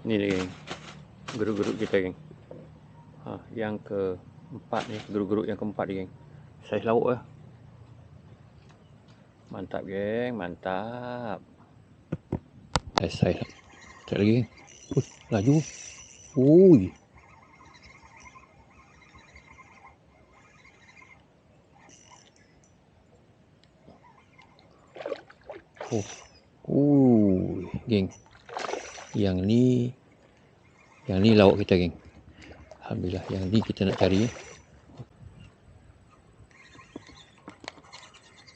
Ni dia geng, geruk-geruk kita geng. Yang keempat ni, geruk-geruk yang keempat ni geng. Saiz lauk lah. Mantap geng, mantap. Saiz. Sekejap lagi geng. Laju. Ui. Geng. Yang ni lauk kita geng. Alhamdulillah, yang ni kita nak cari.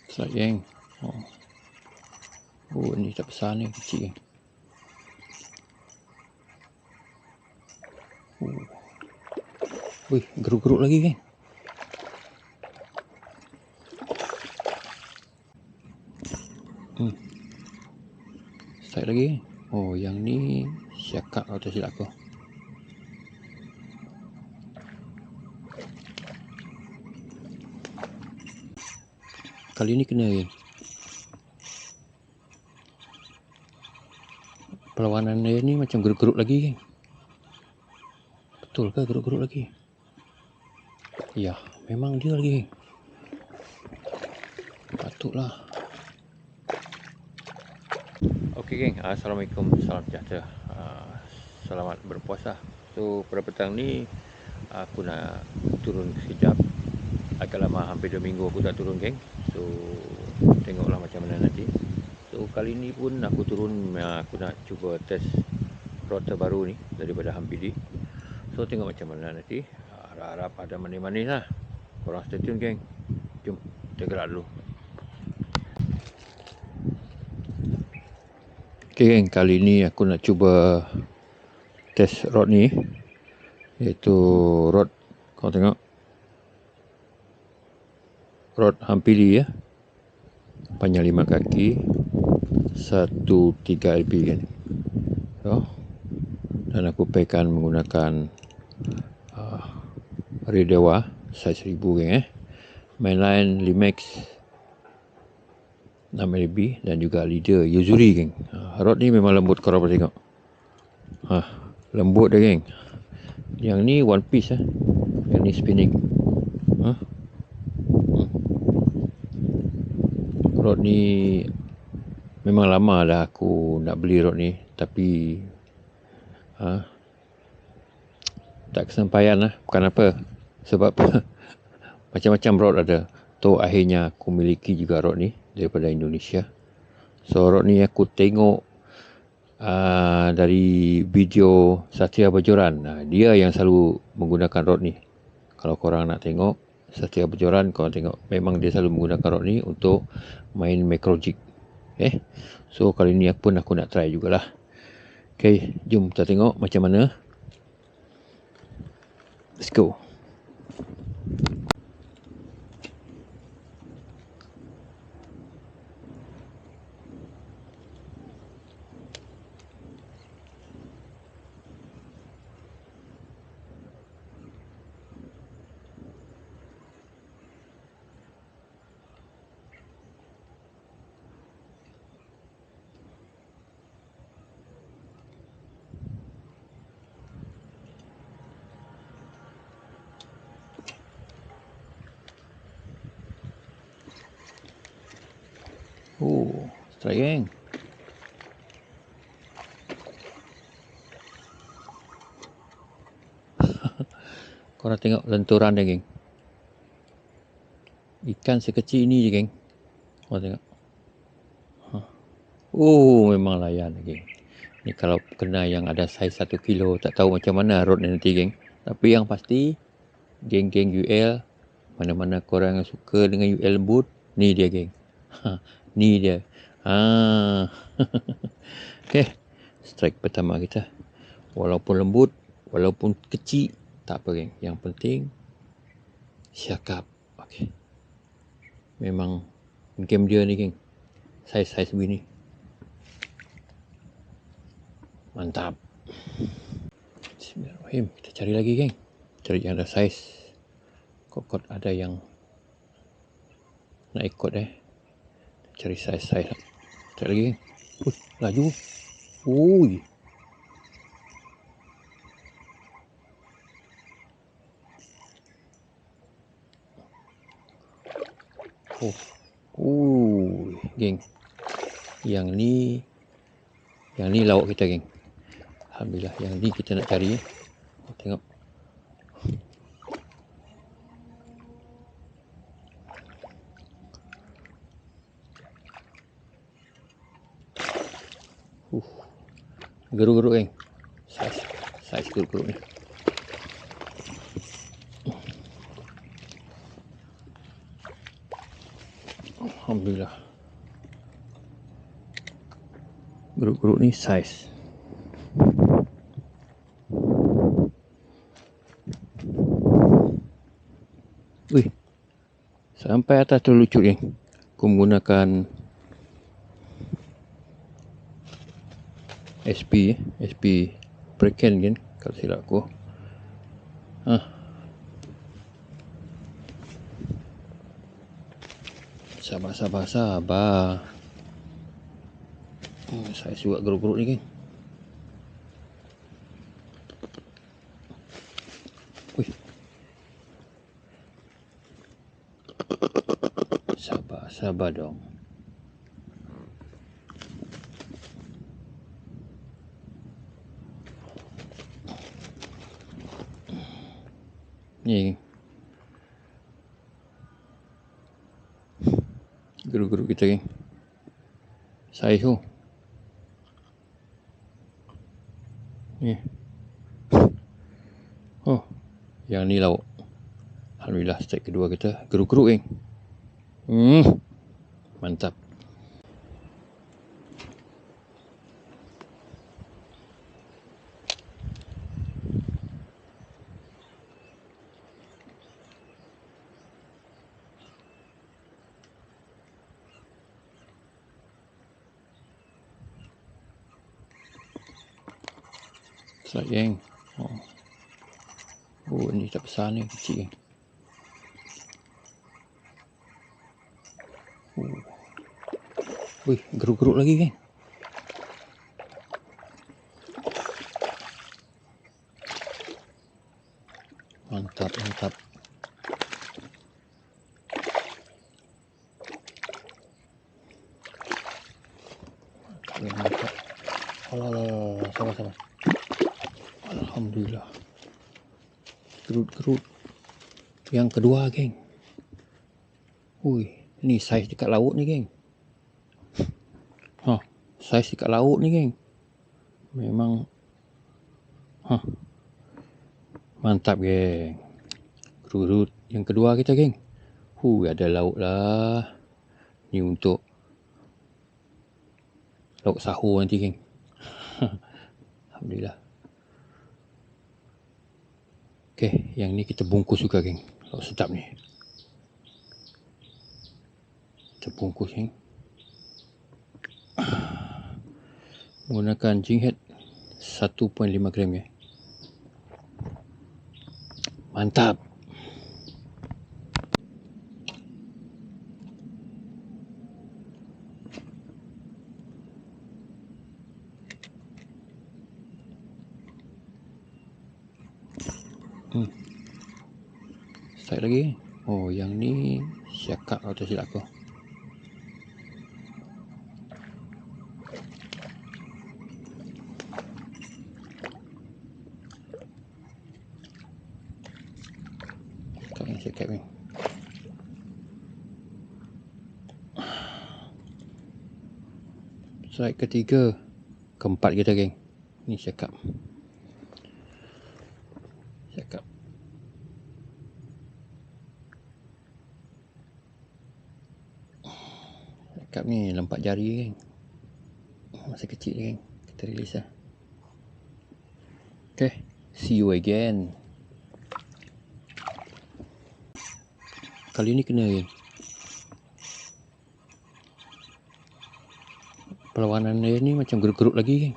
Slide geng. Ni tak besar ni, kecil geng. Wih, geruk-geruk lagi geng. Slide lagi. Yang ni siakak atau silap aku. Kali ni kena geng. Perlawanan dia ni macam geruk-geruk lagi geng. Betul ke geruk-geruk lagi? Ya, memang dia lagi geng. Patutlah. Okey geng, Assalamualaikum, salam sejahtera. Selamat berpuasa. So pada petang ni aku nak turun sekejap. Agak lama, hampir 2 minggu aku tak turun geng. So tengoklah macam mana nanti. So kali ni pun aku turun, aku nak cuba test rod terbaru ni daripada Hampidi. So tengok macam mana nanti. Harap-harap ada manis-manis lah. Korang stay tune geng. Jom kita gerak dulu. Okay geng, kali ni aku nak cuba test rod ni, iaitu rod, kau tengok, rod Hampidi ya, panjang 5 kaki, 1.3 LB kan. Dan aku packkan menggunakan Redewa size 1000 geng Mainline Limex 6 LB dan juga leader Yuzuri geng. Rod ni memang lembut, korang boleh tengok. Lembut dia geng. Yang ni one piece yang ni spinning. Rod ni memang lama dah aku nak beli rod ni, tapi tak kesampaian lah. Bukan apa, sebab macam-macam rod ada. So akhirnya aku miliki juga rod ni daripada Indonesia. So rod ni aku tengok dari video Satria Bajoran. Dia yang selalu menggunakan rod ni. Kalau korang nak tengok Satria Bajoran, korang tengok memang dia selalu menggunakan rod ni untuk main macro jig. So kali ni pun aku nak try jugalah. Okay, jom kita tengok macam mana. Let's go. Strike geng. Korang tengok lenturan dia geng. Ikan sekecil ini je geng. Korang tengok. Memang layan geng. Ni kalau kena yang ada saiz 1 kilo, tak tahu macam mana rod ni nanti geng. Tapi yang pasti geng-geng UL, mana-mana korang yang suka dengan UL lembut, ni dia geng. Ni dia. Okay, strike pertama kita. Walaupun lembut, walaupun kecil, tak apa geng. Yang penting siakap. Okay. Memang game dia ni geng. Saiz-saiz begini. Mantap. Bismillahirrahmanirrahim. Kita cari lagi geng. Cari yang ada saiz. Kot ada yang nak ikut Cari saiz. Cari lagi geng. Laju. Geng. Yang ni lauk kita, geng. Alhamdulillah, yang ni kita nak cari. Tengok. Geruk-geruk, geng. Saiz geruk-geruk ni. Alhamdulillah. Geruk-geruk ni saiz. Wih, sampai atas tu lucut, geng. Aku menggunakan SP Bracken, kan, kalau silap aku. Sabar. Saya suka geruk-geruk ni, geng. Wih. Sabar dong. Ni geruk-geruk kita, geng. Saiz tu. Ni. Yang ni lauk. Alhamdulillah, strike kedua kita. Geruk-geruk, geng. Mantap. Strike, geng. Ni tak besar ni, kecil, geng. Wih, geruk-geruk lagi, geng. Mantap. Alah, sabar. Alhamdulillah. Gerut-gerut yang kedua, geng. Ni saiz dekat laut ni, geng. Saiz dekat laut ni, geng. Memang mantap, geng. Gerut yang kedua kita, geng. Ada lauk lah. Ni untuk lauk sahur nanti, geng. Alhamdulillah. Okey, yang ni kita bungkus juga, geng. Lauk sedap ni. Kita bungkus, geng. Menggunakan jing head 1.5 gram, ya. Mantap. Strike lagi. Yang ni siakap atau silap aku. Siakap ni. Strike ketiga, keempat kita, geng. Ni siakap. Siakap ni lempat jari, geng. Masih kecil, geng. Kita release lah. Okay, see you again. Kali ni kena, geng. Perlawanan dia ni macam geruk-geruk lagi, geng.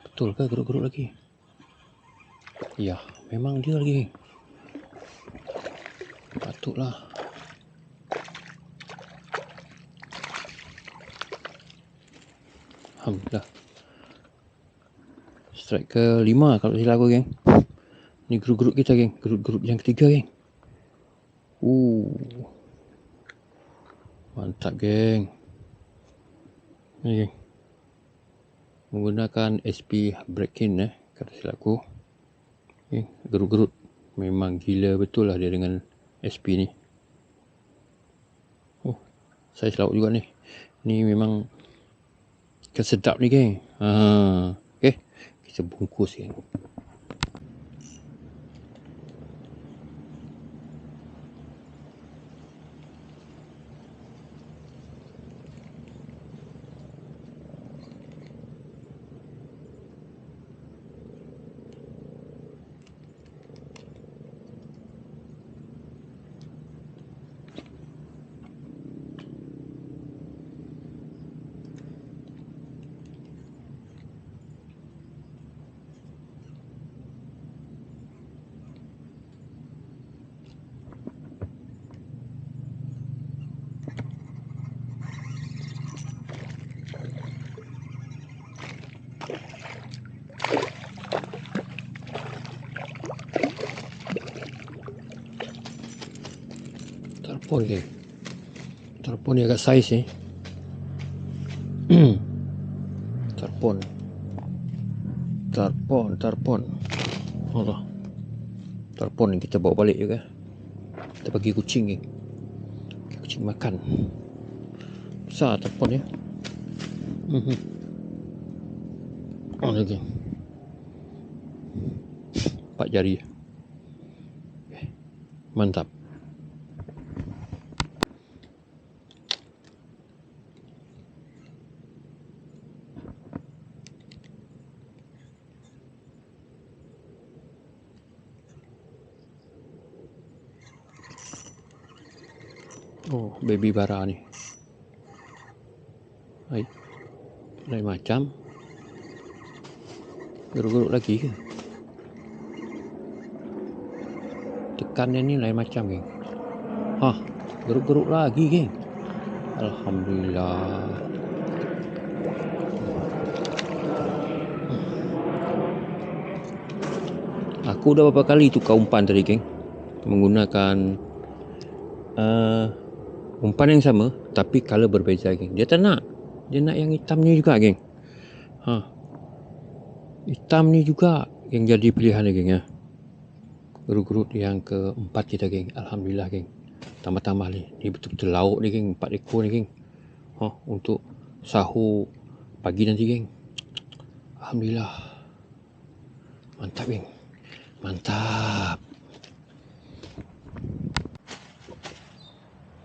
Betul ke geruk-geruk lagi? Ya, memang dia lagi, geng. Patutlah. Alhamdulillah. Strike ke 5 kalau silap aku, geng. Ni geruk-geruk kita, geng. Geruk-geruk yang ketiga, geng. Mantap geng. Ni geng, menggunakan SP Breakin kata silapku. Gerut-gerut. Memang gila betul lah dia dengan SP ni. Saiz lauk juga ni. Ni memang ikan sedap ni geng. Okay, kita bungkus geng. Tarpon geng. Tarpon ni agak saiz ni. Tarpon. Allah. Tarpon ni kita bawa balik juga. Kita bagi kucing geng. Kucing makan. Besar tarpon ya. Oh lagi. 4 jari. Mantap. Oh, baby bara ni. Hai. Lain macam. Geruk-geruk lagi ke? Tekan dia ni lain macam geng. Geruk-geruk lagi geng. Alhamdulillah. Aku dah beberapa kali tukar umpan tadi geng. Menggunakan umpan yang sama tapi color berbeza geng. Dia tak nak. Dia nak yang hitam ni juga geng. Hitam ni juga yang jadi pilihan dia geng ya. Gerut-gerut yang keempat kita geng. Alhamdulillah geng. Tambah-tambah ni. Ni betul-betul lauk ni geng. 4 ekor ni geng. Untuk sahur pagi nanti geng. Alhamdulillah. Mantap geng. Mantap.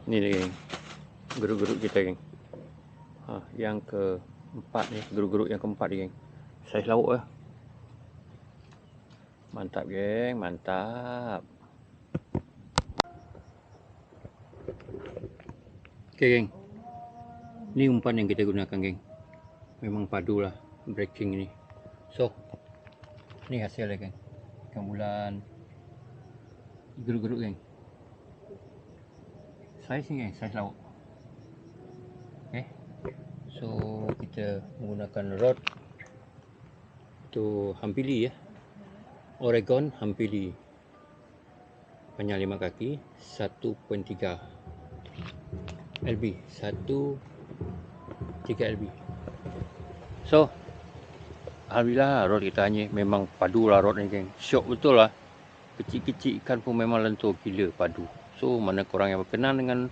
Ni dia geng. Gerut-gerut kita geng. Yang keempat ni. Gerut-gerut yang keempat ni geng. Saiz lauk lah. Mantap geng. Mantap. Okay geng. Ni umpan yang kita gunakan geng. Memang padu lah breaking ni. So, ni hasilnya geng. Ikan bulan gerut-gerut geng. Saiz ni geng, saiz lauk. Okay. So, kita menggunakan rod tu hampili ya. Oregon hampili. Panjang 5 kaki, 1.3 LB, 1.3 LB. So, alhamdulillah rod kita hanya memang padu lah rod ni geng. Syok betul lah. Kecil-kecil ikan pun memang lentur gila padu. So, mana korang yang berkenan dengan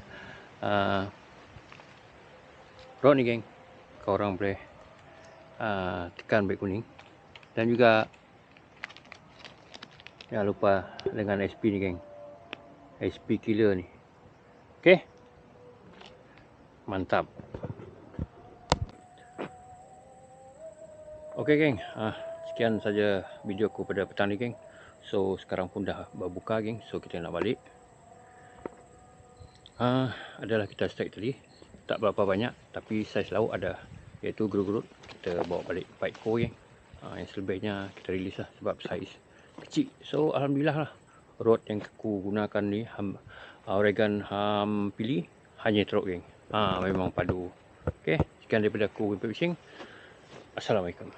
rod ni geng, korang boleh tekan beg kuning. Dan juga jangan lupa dengan SP ni geng, SP killer ni. Okay, mantap. Okay geng, sekian saja video aku pada petang ni geng. So sekarang pun dah berbuka geng, so kita nak balik. Adalah kita strike tadi, tak berapa banyak tapi saiz lauk ada, iaitu gerut-gerut. Kita bawa balik 4 ekor geng. Yang selebihnya kita release lah sebab saiz kecil. So alhamdulillah lah, rod yang aku gunakan ni Oregon hampili hanya teruk geng. Memang padu. Okay, sekian daripada aku, Wimper Fishing. Assalamualaikum.